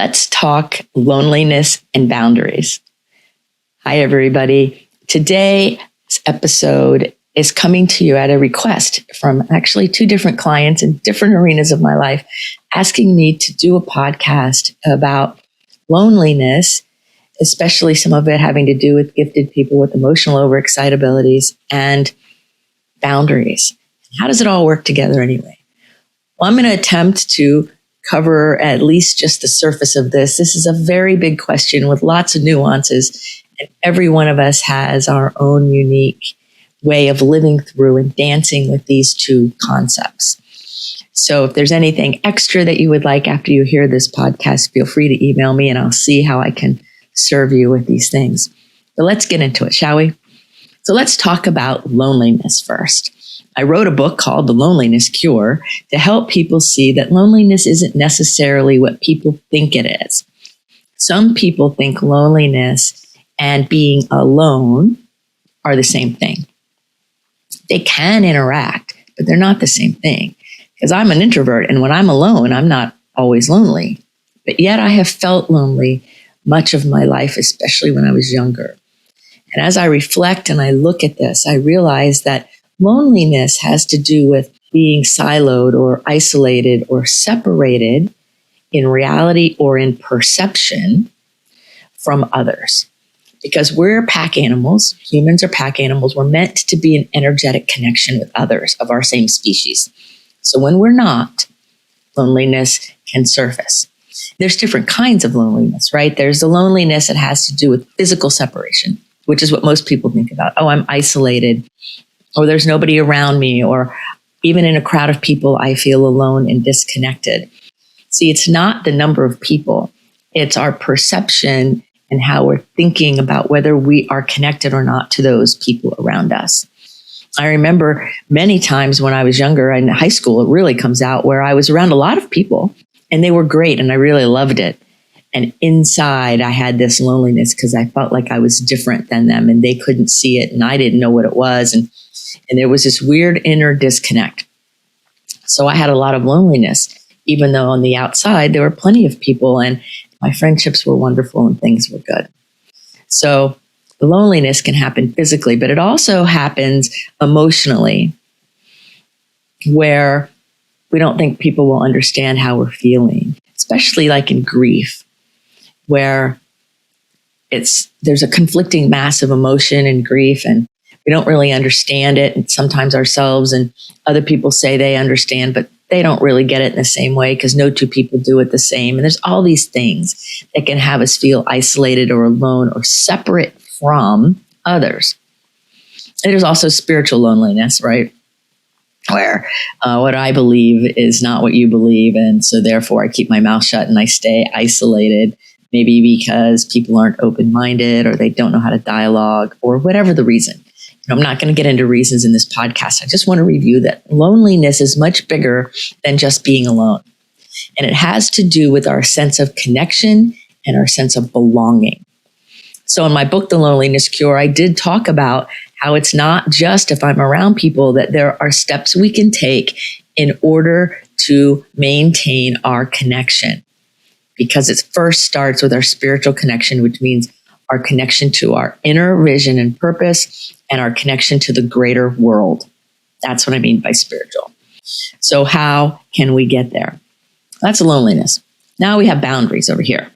Let's talk loneliness and boundaries. Hi, everybody. Today's episode is coming to you at a request from actually two different clients in different arenas of my life, asking me to do a podcast about loneliness, especially some of it having to do with gifted people with emotional overexcitabilities and boundaries. How does it all work together anyway? Well, I'm going to attempt to cover at least just the surface of this. This is a very big question with lots of nuances, and every one of us has our own unique way of living through and dancing with these two concepts. So if there's anything extra that you would like after you hear this podcast, feel free to email me and I'll see how I can serve you with these things. But let's get into it, shall we? So let's talk about loneliness first. I wrote a book called The Loneliness Cure to help people see that loneliness isn't necessarily what people think it is. Some people think loneliness and being alone are the same thing. They can interact, but they're not the same thing. Because I'm an introvert, and when I'm alone, I'm not always lonely. But yet I have felt lonely much of my life, especially when I was younger. And as I reflect and I look at this, I realize that loneliness has to do with being siloed or isolated or separated in reality or in perception from others. Because we're pack animals, humans are pack animals, we're meant to be in energetic connection with others of our same species. So when we're not, loneliness can surface. There's different kinds of loneliness, right? There's the loneliness that has to do with physical separation, which is what most people think about. Oh, I'm isolated, or there's nobody around me, or even in a crowd of people, I feel alone and disconnected. See, it's not the number of people. It's our perception and how we're thinking about whether we are connected or not to those people around us. I remember many times when I was younger in high school, it really comes out where I was around a lot of people and they were great and I really loved it. And inside I had this loneliness because I felt like I was different than them and they couldn't see it and I didn't know what it was. And there was this weird inner disconnect. So I had a lot of loneliness, even though on the outside there were plenty of people and my friendships were wonderful and things were good. So the loneliness can happen physically, but it also happens emotionally, where we don't think people will understand how we're feeling, especially like in grief, where there's a conflicting mass of emotion and grief, and we don't really understand it. And sometimes ourselves and other people say they understand, but they don't really get it in the same way because no two people do it the same. And there's all these things that can have us feel isolated or alone or separate from others. And there's also spiritual loneliness, right? Where what I believe is not what you believe. And so therefore I keep my mouth shut and I stay isolated, maybe because people aren't open-minded or they don't know how to dialogue or whatever the reason. I'm not going to get into reasons in this podcast. I just want to review that loneliness is much bigger than just being alone. And it has to do with our sense of connection and our sense of belonging. So in my book, The Loneliness Cure, I did talk about how it's not just if I'm around people, that there are steps we can take in order to maintain our connection. Because it first starts with our spiritual connection, which means our connection to our inner vision and purpose and our connection to the greater world. That's what I mean by spiritual. So how can we get there? That's loneliness. Now we have boundaries over here.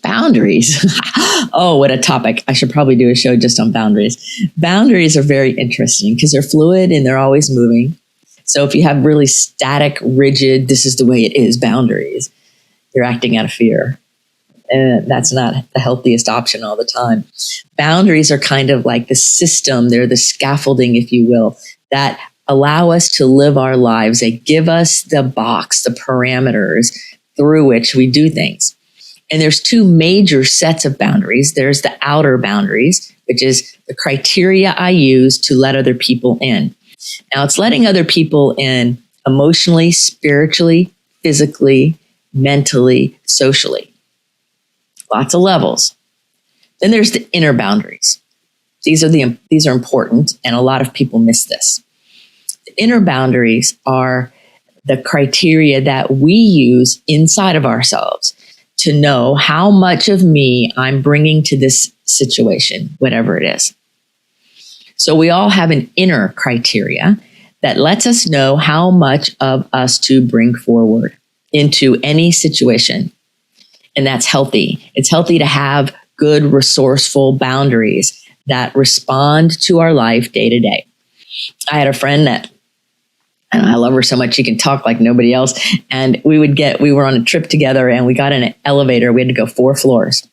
Boundaries. Oh, what a topic. I should probably do a show just on boundaries. Boundaries are very interesting because they're fluid and they're always moving. So if you have really static, rigid, this is the way it is boundaries, you're acting out of fear. And that's not the healthiest option all the time. Boundaries are kind of like the system. They're the scaffolding, if you will, that allow us to live our lives. They give us the box, the parameters through which we do things. And there's two major sets of boundaries. There's the outer boundaries, which is the criteria I use to let other people in. Now, it's letting other people in emotionally, spiritually, physically, mentally, socially. Lots of levels. Then there's the inner boundaries. These are important, and a lot of people miss this. The inner boundaries are the criteria that we use inside of ourselves to know how much of me I'm bringing to this situation, whatever it is. So we all have an inner criteria that lets us know how much of us to bring forward into any situation. And that's healthy. It's healthy to have good, resourceful boundaries that respond to our life day to day. I had a friend that, and I love her so much, she can talk like nobody else. And we were on a trip together and we got in an elevator. We had to go 4 floors.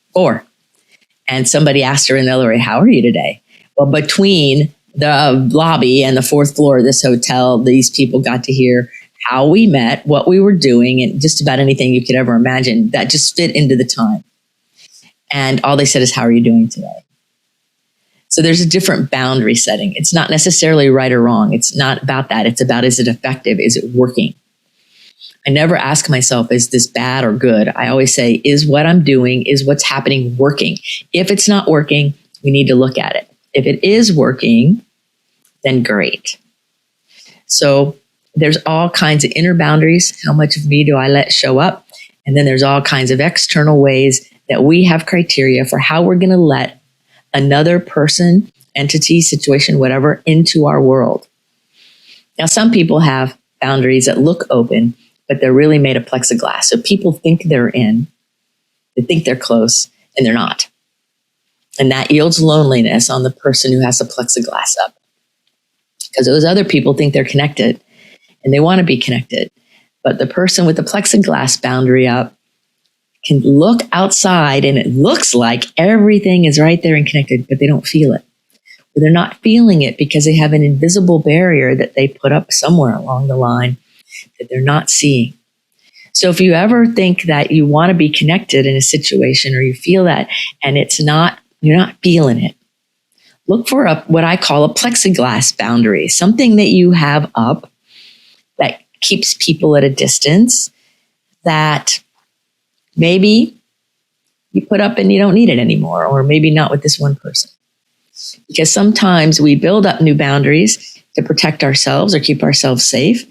And somebody asked her in the elevator, how are you today? Well, between the lobby and the 4th floor of this hotel, these people got to hear how we met, what we were doing, and just about anything you could ever imagine that just fit into the time. And all they said is, how are you doing today? So there's a different boundary setting. It's not necessarily right or wrong. It's not about that. It's about, is it effective? Is it working? I never ask myself, is this bad or good? I always say, is what I'm doing, is what's happening working? If it's not working, we need to look at it. If it is working, then great. So there's all kinds of inner boundaries. How much of me do I let show up? And then there's all kinds of external ways that we have criteria for how we're going to let another person, entity, situation, whatever, into our world. Now, some people have boundaries that look open, but they're really made of plexiglass. So people think they're in, they think they're close, and they're not. And that yields loneliness on the person who has the plexiglass up. Because those other people think they're connected and they want to be connected. But the person with the plexiglass boundary up can look outside and it looks like everything is right there and connected, but they don't feel it. Or they're not feeling it because they have an invisible barrier that they put up somewhere along the line that they're not seeing. So if you ever think that you want to be connected in a situation or you feel that and you're not feeling it, look for what I call a plexiglass boundary, something that you have up that keeps people at a distance that maybe you put up and you don't need it anymore, or maybe not with this one person. Because sometimes we build up new boundaries to protect ourselves or keep ourselves safe.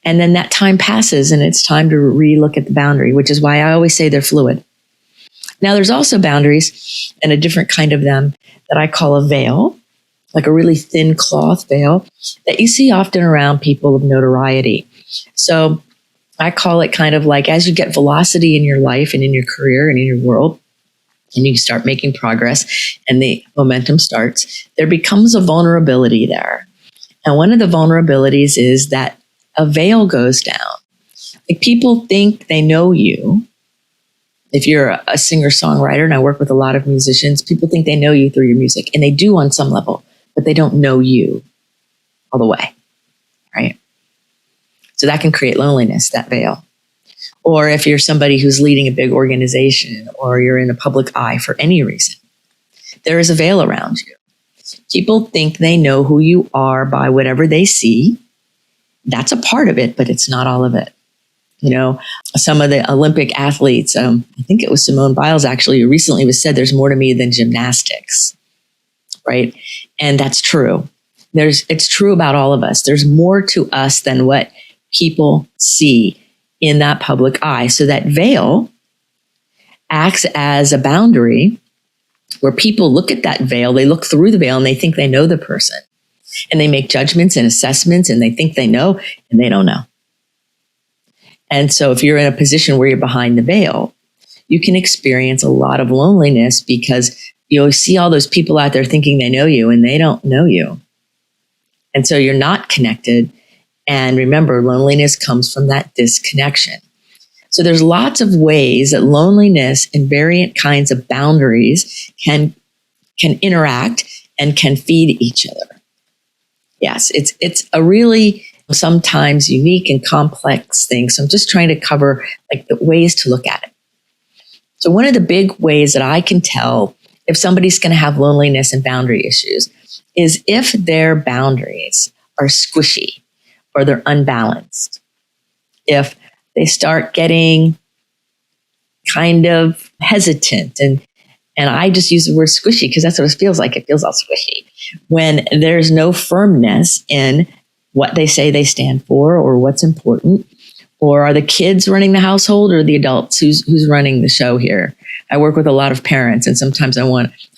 And then that time passes and it's time to relook at the boundary, which is why I always say they're fluid. Now, there's also boundaries and a different kind of them that I call a veil, like a really thin cloth veil that you see often around people of notoriety. So I call it kind of like as you get velocity in your life and in your career and in your world, and you start making progress and the momentum starts, there becomes a vulnerability there. And one of the vulnerabilities is that a veil goes down. Like people think they know you. If you're a singer-songwriter, and I work with a lot of musicians, people think they know you through your music, and they do on some level, but they don't know you all the way, right? So that can create loneliness, that veil. Or if you're somebody who's leading a big organization or you're in a public eye for any reason, there is a veil around you. People think they know who you are by whatever they see. That's a part of it, but it's not all of it. You know, some of the Olympic athletes, I think it was Simone Biles actually, who recently was said, there's more to me than gymnastics, right? And that's true. It's true about all of us. There's more to us than what people see in that public eye. So that veil acts as a boundary where people look at that veil, they look through the veil and they think they know the person. And they make judgments and assessments and they think they know and they don't know. And so if you're in a position where you're behind the veil, you can experience a lot of loneliness because you'll see all those people out there thinking they know you and they don't know you. And so you're not connected. And remember, loneliness comes from that disconnection. So there's lots of ways that loneliness and variant kinds of boundaries can interact and can feed each other. Yes, it's a really sometimes unique and complex thing. So I'm just trying to cover like the ways to look at it. So one of the big ways that I can tell if somebody's going to have loneliness and boundary issues is if their boundaries are squishy or they're unbalanced. If they start getting kind of hesitant and I just use the word squishy because that's what it feels like. It feels all squishy when there's no firmness in what they say they stand for or what's important Or are the kids running the household or the adults? Who's running the show here? I work with a lot of parents, and sometimes I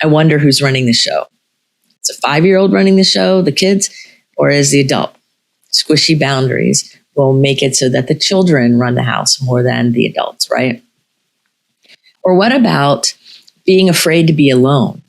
wonder who's running the show. Is a 5-year-old running the show, the kids, or is the adult? Squishy boundaries will make it so that the children run the house more than the adults, right? Or what about being afraid to be alone?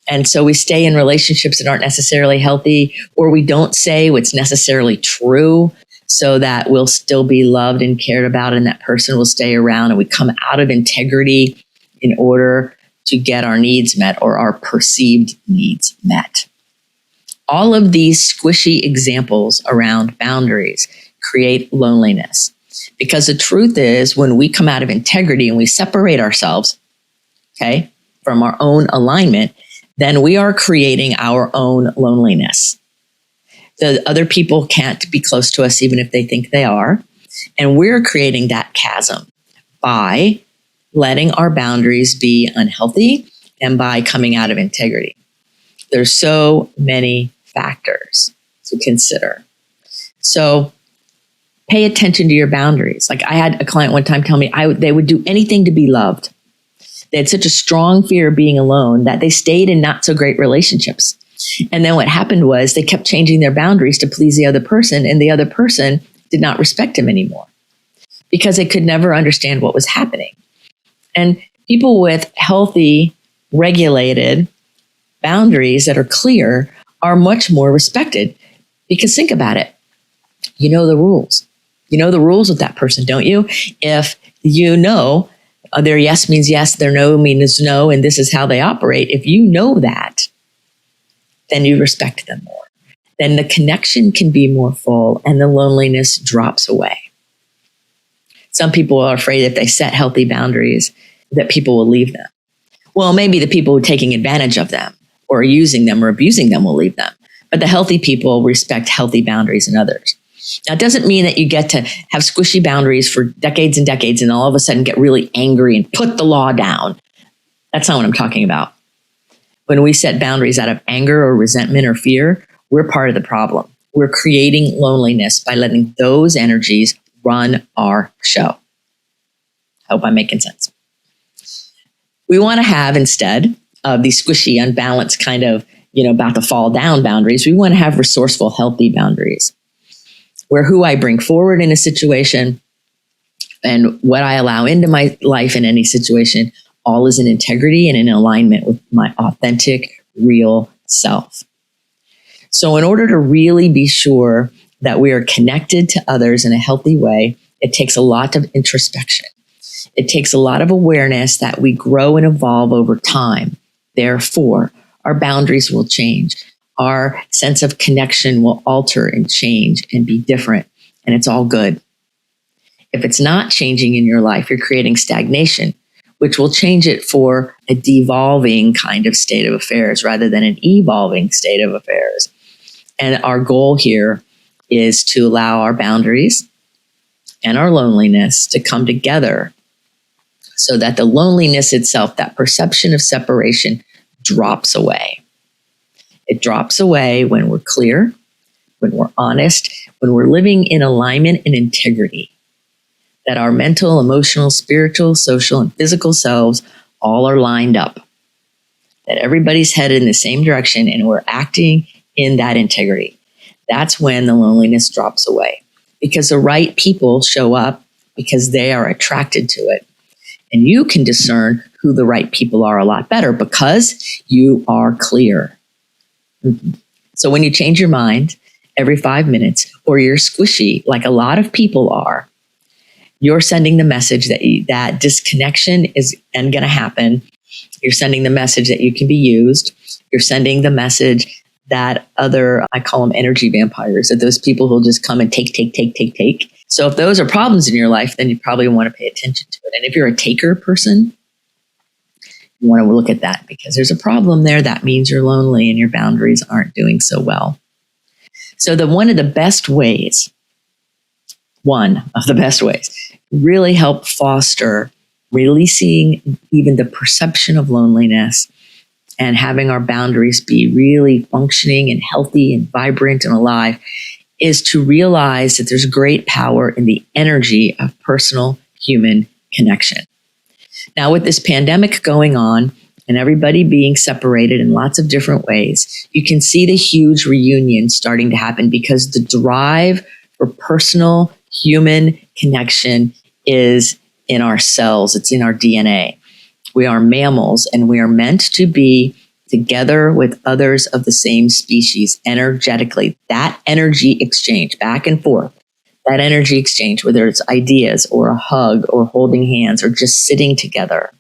And so we stay in relationships that aren't necessarily healthy, or we don't say what's necessarily true so that we'll still be loved and cared about, and that person will stay around, and we come out of integrity in order to get our needs met or our perceived needs met. All of these squishy examples around boundaries create loneliness, because the truth is, when we come out of integrity and we separate ourselves, okay, from our own alignment, then we are creating our own loneliness. The other people can't be close to us even if they think they are. And we're creating that chasm by letting our boundaries be unhealthy and by coming out of integrity. There's so many factors to consider. So pay attention to your boundaries. Like, I had a client one time tell me they would do anything to be loved. They had such a strong fear of being alone that they stayed in not so great relationships. And then what happened was they kept changing their boundaries to please the other person, and the other person did not respect him anymore because they could never understand what was happening. And people with healthy, regulated boundaries that are clear are much more respected, because think about it. You know the rules. You know the rules with that person, don't you? If you know their yes means yes, their no means no, and this is how they operate, if you know that, then you respect them more. Then the connection can be more full and the loneliness drops away. Some people are afraid if they set healthy boundaries that people will leave them. Well, maybe the people who are taking advantage of them or using them or abusing them will leave them. But the healthy people respect healthy boundaries in others. Now, it doesn't mean that you get to have squishy boundaries for decades and decades and all of a sudden get really angry and put the law down. That's not what I'm talking about. When we set boundaries out of anger or resentment or fear, we're part of the problem. We're creating loneliness by letting those energies run our show. I hope I'm making sense. We want to have, instead of these squishy, unbalanced kind of, about to fall down boundaries, we want to have resourceful, healthy boundaries where who I bring forward in a situation and what I allow into my life in any situation all is in integrity and in alignment with my authentic, real self. So in order to really be sure that we are connected to others in a healthy way, it takes a lot of introspection. It takes a lot of awareness that we grow and evolve over time. Therefore, our boundaries will change. Our sense of connection will alter and change and be different, and it's all good. If it's not changing in your life, you're creating stagnation, which will change it for a devolving kind of state of affairs rather than an evolving state of affairs. And our goal here is to allow our boundaries and our loneliness to come together so that the loneliness itself, that perception of separation, drops away. It drops away when we're clear, when we're honest, when we're living in alignment and integrity, that our mental, emotional, spiritual, social, and physical selves all are lined up, that everybody's headed in the same direction and we're acting in that integrity. That's when the loneliness drops away, because the right people show up because they are attracted to it. And you can discern who the right people are a lot better because you are clear. Mm-hmm. So when you change your mind every 5 minutes, or you're squishy like a lot of people are, you're sending the message that disconnection is going to happen. You're sending the message that you can be used. You're sending the message that other, I call them energy vampires, that those people who'll just come and take. So if those are problems in your life, then you probably want to pay attention to it. And if you're a taker person, you want to look at that because there's a problem there. That means you're lonely and your boundaries aren't doing so well. So one of the best ways really help foster releasing even the perception of loneliness and having our boundaries be really functioning and healthy and vibrant and alive is to realize that there's great power in the energy of personal human connection. Now, with this pandemic going on and everybody being separated in lots of different ways, you can see the huge reunion starting to happen because the drive for personal human connection is in our cells. It's in our DNA. We are mammals and we are meant to be together with others of the same species energetically. That energy exchange back and forth, that energy exchange, whether it's ideas or a hug or holding hands or just sitting together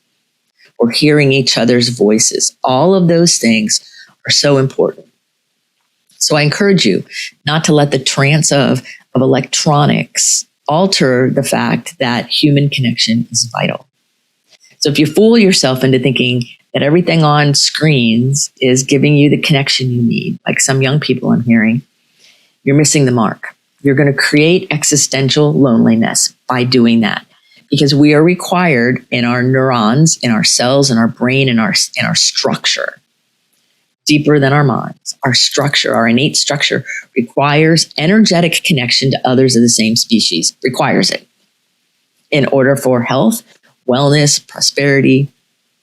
or hearing each other's voices, all of those things are so important. So I encourage you not to let the trance of electronics alter the fact that human connection is vital. So if you fool yourself into thinking that everything on screens is giving you the connection you need, like some young people I'm hearing, you're missing the mark. You're going to create existential loneliness by doing that because we are required in our neurons, in our cells, in our brain, in our structure, deeper than our minds. Our structure, our innate structure requires energetic connection to others of the same species, requires it in order for health, wellness, prosperity,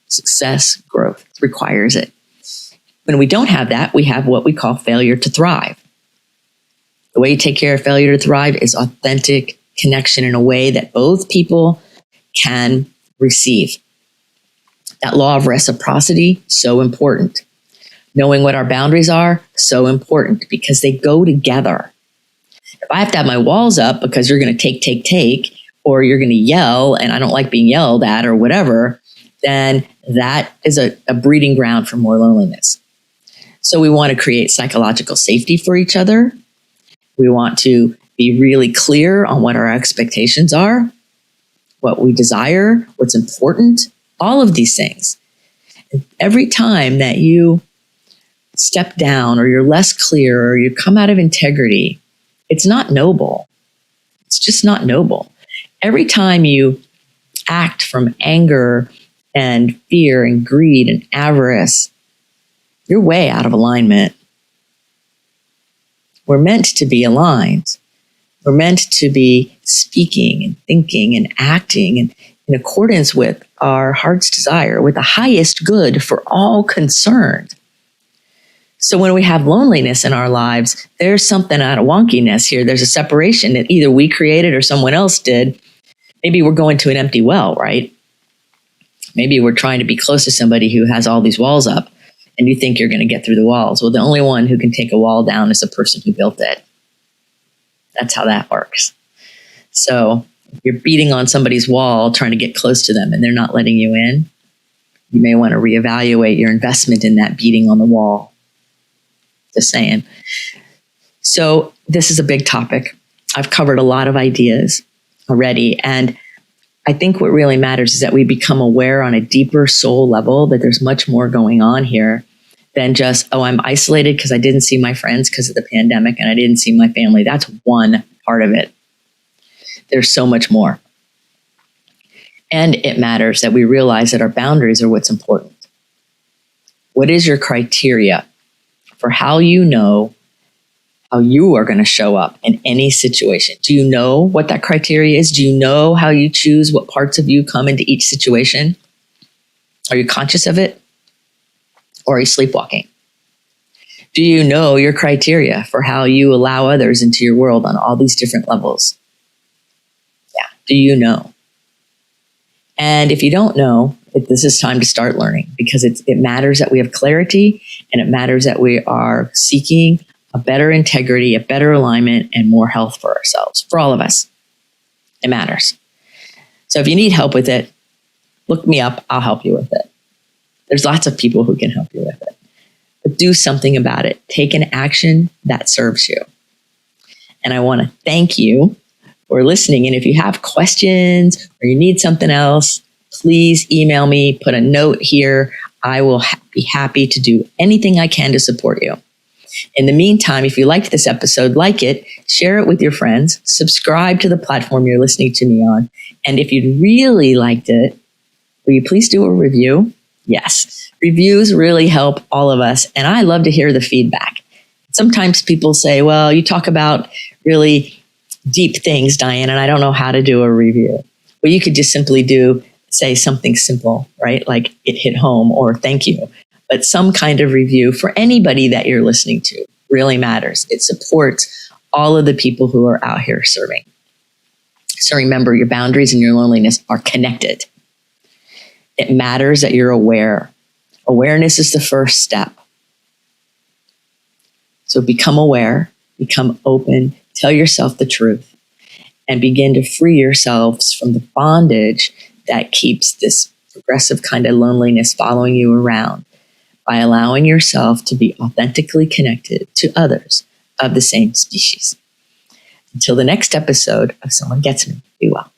success, growth. It requires it. When we don't have that, we have what we call failure to thrive. The way you take care of failure to thrive is authentic connection in a way that both people can receive. That law of reciprocity, so important. Knowing what our boundaries are, so important because they go together. If I have to have my walls up because you're going to take, or you're going to yell and I don't like being yelled at or whatever, then that is a breeding ground for more loneliness. So we want to create psychological safety for each other. We want to be really clear on what our expectations are, what we desire, what's important, all of these things. And every time that you step down or you're less clear or you come out of integrity, it's not noble. It's just not noble. Every time you act from anger and fear and greed and avarice, you're way out of alignment. We're meant to be aligned. We're meant to be speaking and thinking and acting in accordance with our heart's desire, with the highest good for all concerned. So when we have loneliness in our lives, there's something out of wonkiness here. There's a separation that either we created or someone else did. Maybe we're going to an empty well, right? Maybe we're trying to be close to somebody who has all these walls up and you think you're going to get through the walls. Well, the only one who can take a wall down is the person who built it. That's how that works. So if you're beating on somebody's wall, trying to get close to them and they're not letting you in, you may want to reevaluate your investment in that beating on the wall. Just saying. So this is a big topic. I've covered a lot of ideas already. And I think what really matters is that we become aware on a deeper soul level that there's much more going on here than just, oh, I'm isolated because I didn't see my friends because of the pandemic and I didn't see my family. That's one part of it. There's so much more. And it matters that we realize that our boundaries are what's important. What is your criteria for how you know how you are going to show up in any situation? Do you know what that criteria is? Do you know how you choose what parts of you come into each situation? Are you conscious of it? Or are you sleepwalking? Do you know your criteria for how you allow others into your world on all these different levels? Yeah. Do you know? And if you don't know, this is time to start learning because it matters that we have clarity and it matters that we are seeking a better integrity, a better alignment, and more health for ourselves, for all of us. It matters. So if you need help with it, look me up. I'll help you with it. There's lots of people who can help you with it. But do something about it. Take an action that serves you. And I want to thank you for listening. And if you have questions or you need something else, please email me, put a note here. I will be happy to do anything I can to support you. In the meantime, if you liked this episode, like it, share it with your friends, subscribe to the platform you're listening to me on. And if you really liked it, will you please do a review? Yes. Reviews really help all of us. And I love to hear the feedback. Sometimes people say, well, you talk about really deep things, Diane, and I don't know how to do a review. Well, you could just simply say something simple, right? Like it hit home or thank you. But some kind of review for anybody that you're listening to really matters. It supports all of the people who are out here serving. So remember, your boundaries and your loneliness are connected. It matters that you're aware. Awareness is the first step. So become aware, become open, tell yourself the truth, and begin to free yourselves from the bondage that keeps this progressive kind of loneliness following you around by allowing yourself to be authentically connected to others of the same species. Until the next episode of Someone Gets Me, be well.